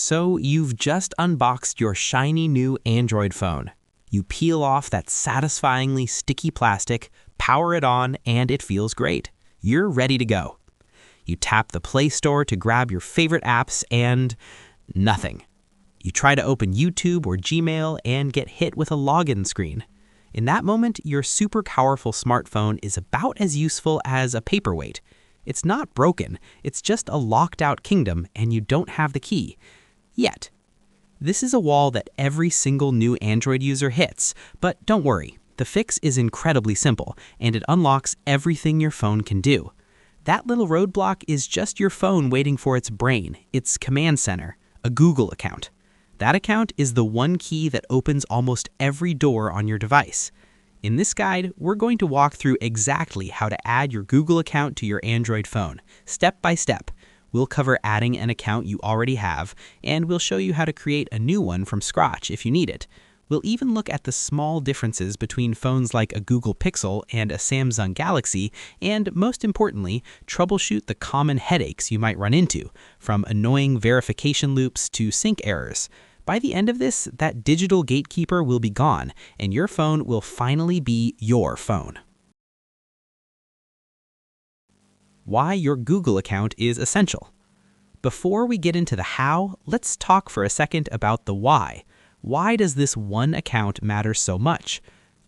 So you've just unboxed your shiny new Android phone. You peel off that satisfyingly sticky plastic, power it on, and it feels great. You're ready to go. You tap the Play Store to grab your favorite apps and nothing. You try to open YouTube or Gmail and get hit with a login screen. In that moment, your super powerful smartphone is about as useful as a paperweight. It's not broken, it's just a locked out kingdom and you don't have the key. Yet. This is a wall that every single new Android user hits, but don't worry, the fix is incredibly simple and it unlocks everything your phone can do. That little roadblock is just your phone waiting for its brain, its command center, a Google account. That account is the one key that opens almost every door on your device. In this guide, we're going to walk through exactly how to add your Google account to your Android phone, step by step. We'll cover adding an account you already have, and we'll show you how to create a new one from scratch if you need it. We'll even look at the small differences between phones like a Google Pixel and a Samsung Galaxy, and most importantly, troubleshoot the common headaches you might run into, from annoying verification loops to sync errors. By the end of this, that digital gatekeeper will be gone, and your phone will finally be your phone. Why your Google account is essential. Before we get into the how, let's talk for a second about the why. Why does this one account matter so much?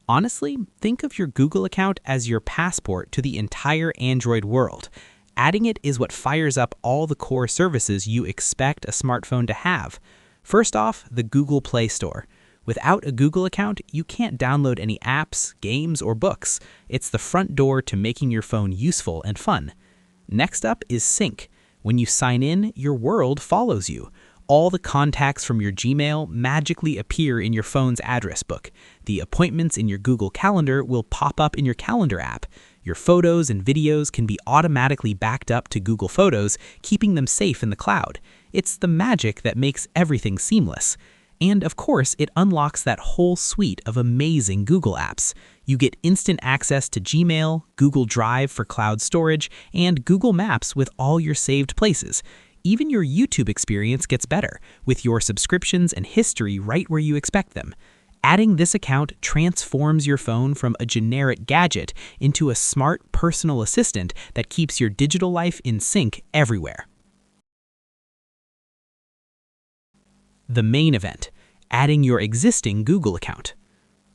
Honestly, think of your Google account as your passport to the entire Android world. Adding it is what fires up all the core services you expect a smartphone to have. First off, the Google Play Store. Without a Google account, you can't download any apps, games, or books. It's the front door to making your phone useful and fun. Next up is Sync. When you sign in, your world follows you. All the contacts from your Gmail magically appear in your phone's address book. The appointments in your Google Calendar will pop up in your Calendar app. Your photos and videos can be automatically backed up to Google Photos, keeping them safe in the cloud. It's the magic that makes everything seamless. And of course, it unlocks that whole suite of amazing Google apps. You get instant access to Gmail, Google Drive for cloud storage, and Google Maps with all your saved places. Even your YouTube experience gets better, with your subscriptions and history right where you expect them. Adding this account transforms your phone from a generic gadget into a smart personal assistant that keeps your digital life in sync everywhere. The main event, adding your existing Google account.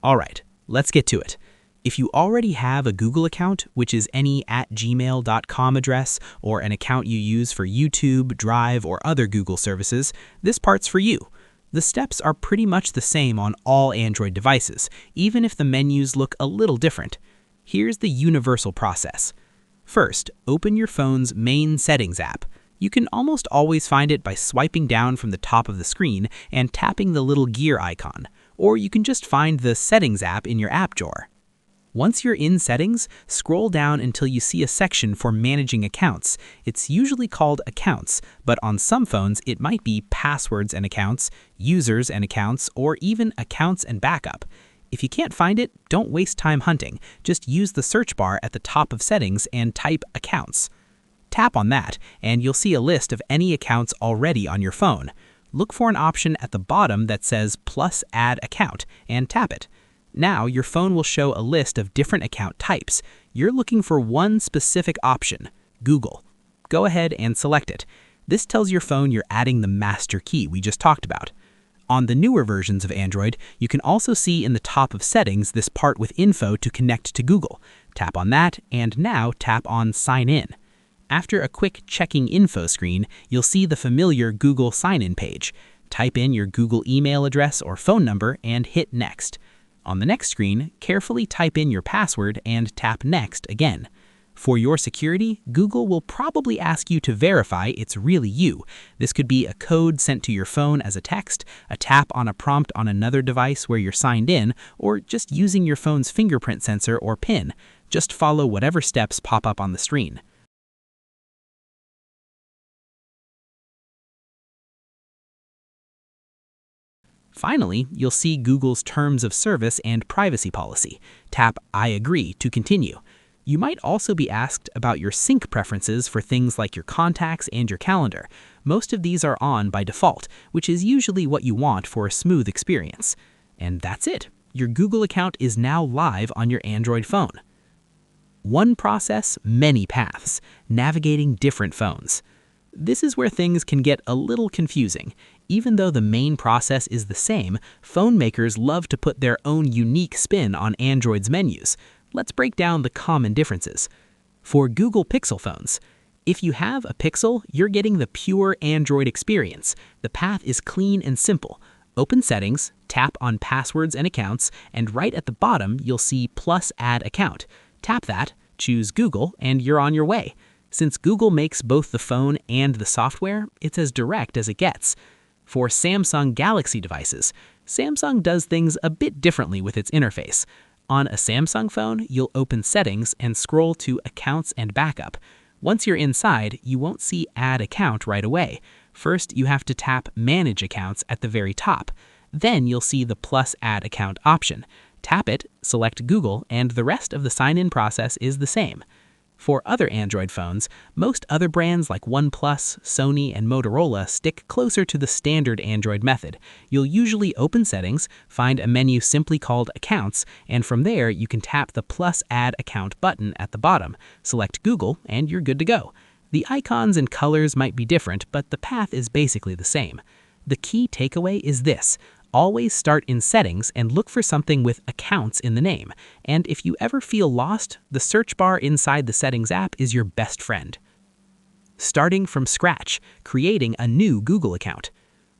All right, let's get to it. If you already have a Google account, which is any @gmail.com address or an account you use for YouTube, Drive, or other Google services, this part's for you. The steps are pretty much the same on all Android devices, even if the menus look a little different. Here's the universal process. First, open your phone's main settings app. You can almost always find it by swiping down from the top of the screen and tapping the little gear icon, or you can just find the Settings app in your app drawer. Once you're in Settings, scroll down until you see a section for managing accounts. It's usually called Accounts, but on some phones it might be Passwords and Accounts, Users and Accounts, or even Accounts and Backup. If you can't find it, don't waste time hunting. Just use the search bar at the top of Settings and type Accounts. Tap on that, and you'll see a list of any accounts already on your phone. Look for an option at the bottom that says Plus Add Account, and tap it. Now your phone will show a list of different account types. You're looking for one specific option, Google. Go ahead and select it. This tells your phone you're adding the master key we just talked about. On the newer versions of Android, you can also see in the top of Settings this part with info to connect to Google. Tap on that, and now tap on Sign In. After a quick checking info screen, you'll see the familiar Google sign-in page. Type in your Google email address or phone number and hit Next. On the next screen, carefully type in your password and tap Next again. For your security, Google will probably ask you to verify it's really you. This could be a code sent to your phone as a text, a tap on a prompt on another device where you're signed in, or just using your phone's fingerprint sensor or PIN. Just follow whatever steps pop up on the screen. Finally, you'll see Google's Terms of Service and Privacy Policy. Tap I agree to continue. You might also be asked about your sync preferences for things like your contacts and your calendar. Most of these are on by default, which is usually what you want for a smooth experience. And that's it. Your Google account is now live on your Android phone. One process, many paths, navigating different phones. This is where things can get a little confusing. Even though the main process is the same, phone makers love to put their own unique spin on Android's menus. Let's break down the common differences. For Google Pixel phones, if you have a Pixel, you're getting the pure Android experience. The path is clean and simple. Open Settings, tap on Passwords and Accounts, and right at the bottom, you'll see plus Add Account. Tap that, choose Google, and you're on your way. Since Google makes both the phone and the software, it's as direct as it gets. For Samsung Galaxy devices, Samsung does things a bit differently with its interface. On a Samsung phone, you'll open Settings and scroll to Accounts and Backup. Once you're inside, you won't see Add Account right away. First, you have to tap Manage Accounts at the very top. Then you'll see the plus Add Account option. Tap it, select Google, and the rest of the sign-in process is the same. For other Android phones, most other brands like OnePlus, Sony, and Motorola stick closer to the standard Android method. You'll usually open Settings, find a menu simply called Accounts, and from there you can tap the plus Add Account button at the bottom, select Google, and you're good to go. The icons and colors might be different, but the path is basically the same. The key takeaway is this. Always start in Settings and look for something with Accounts in the name. And if you ever feel lost, the search bar inside the Settings app is your best friend. Starting from scratch, creating a new Google account.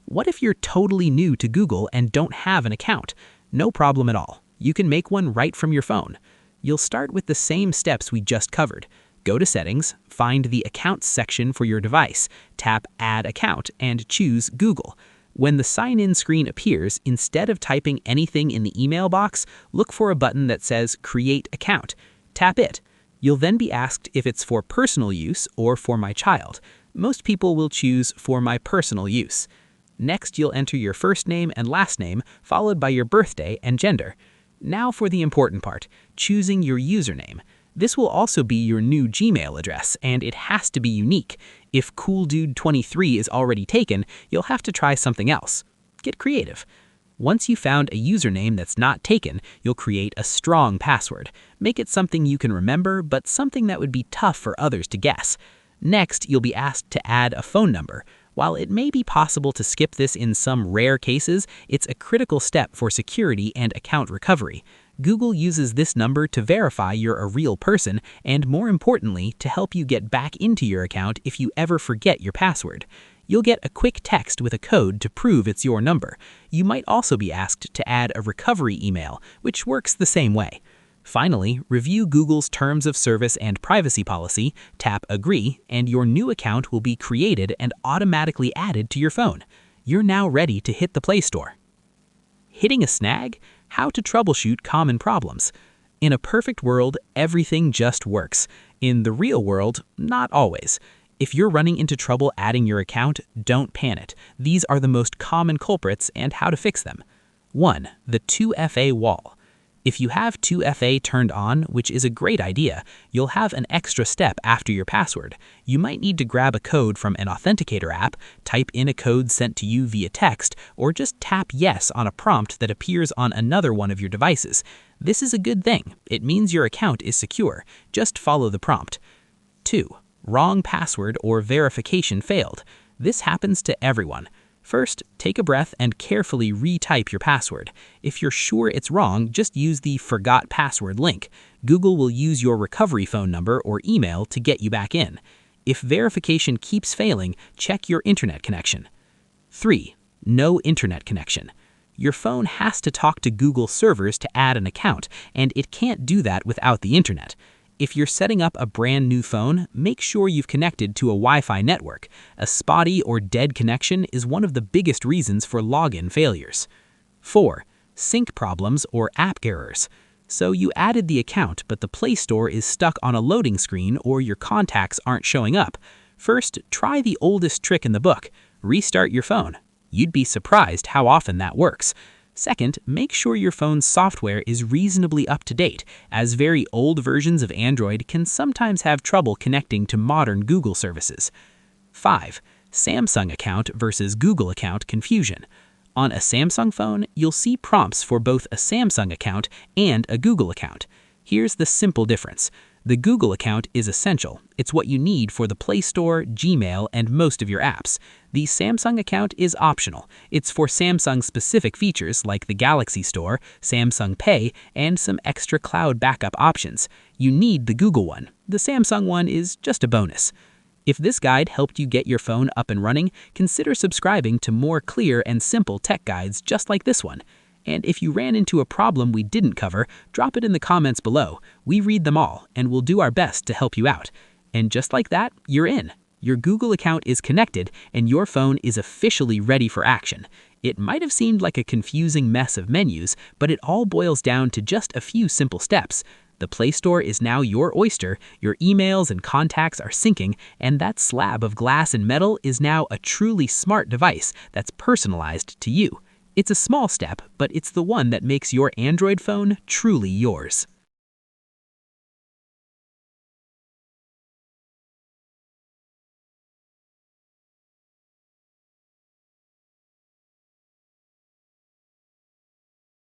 What if you're totally new to Google and don't have an account? No problem at all. You can make one right from your phone. You'll start with the same steps we just covered. Go to Settings, find the Accounts section for your device, tap Add Account, and choose Google. When the sign-in screen appears, instead of typing anything in the email box, look for a button that says Create Account. Tap it. You'll then be asked if it's for personal use or for my child. Most people will choose for my personal use. Next, you'll enter your first name and last name, followed by your birthday and gender. Now for the important part, choosing your username. This will also be your new Gmail address, and it has to be unique. If CoolDude23 is already taken, you'll have to try something else. Get creative. Once you've found a username that's not taken, you'll create a strong password. Make it something you can remember, but something that would be tough for others to guess. Next, you'll be asked to add a phone number. While it may be possible to skip this in some rare cases, it's a critical step for security and account recovery. Google uses this number to verify you're a real person and, more importantly, to help you get back into your account if you ever forget your password. You'll get a quick text with a code to prove it's your number. You might also be asked to add a recovery email, which works the same way. Finally, review Google's Terms of Service and Privacy Policy, tap Agree, and your new account will be created and automatically added to your phone. You're now ready to hit the Play Store. Hitting a snag? How to troubleshoot common problems. In a perfect world, everything just works. In the real world, not always. If you're running into trouble adding your account, don't panic. These are the most common culprits and how to fix them. 1. The 2FA wall. If you have 2FA turned on, which is a great idea, you'll have an extra step after your password. You might need to grab a code from an authenticator app, type in a code sent to you via text, or just tap yes on a prompt that appears on another one of your devices. This is a good thing. It means your account is secure. Just follow the prompt. 2. Wrong password or verification failed. This happens to everyone. First, take a breath and carefully retype your password. If you're sure it's wrong, just use the Forgot Password link. Google will use your recovery phone number or email to get you back in. If verification keeps failing, check your internet connection. 3. No internet connection. Your phone has to talk to Google servers to add an account, and it can't do that without the internet. If you're setting up a brand new phone, make sure you've connected to a Wi-Fi network. A spotty or dead connection is one of the biggest reasons for login failures. 4. Sync problems or app errors. So you added the account, but the Play Store is stuck on a loading screen or your contacts aren't showing up. First, try the oldest trick in the book. Restart your phone. You'd be surprised how often that works. Second, make sure your phone's software is reasonably up to date, as very old versions of Android can sometimes have trouble connecting to modern Google services. 5. Samsung account versus Google account confusion. On a Samsung phone, you'll see prompts for both a Samsung account and a Google account. Here's the simple difference. The Google account is essential. It's what you need for the Play Store, Gmail, and most of your apps. The Samsung account is optional. It's for Samsung-specific features like the Galaxy Store, Samsung Pay, and some extra cloud backup options. You need the Google one. The Samsung one is just a bonus. If this guide helped you get your phone up and running, consider subscribing to more clear and simple tech guides just like this one. And if you ran into a problem we didn't cover, drop it in the comments below. We read them all, and we'll do our best to help you out. And just like that, you're in. Your Google account is connected, and your phone is officially ready for action. It might have seemed like a confusing mess of menus, but it all boils down to just a few simple steps. The Play Store is now your oyster, your emails and contacts are syncing, and that slab of glass and metal is now a truly smart device that's personalized to you. It's a small step, but it's the one that makes your Android phone truly yours.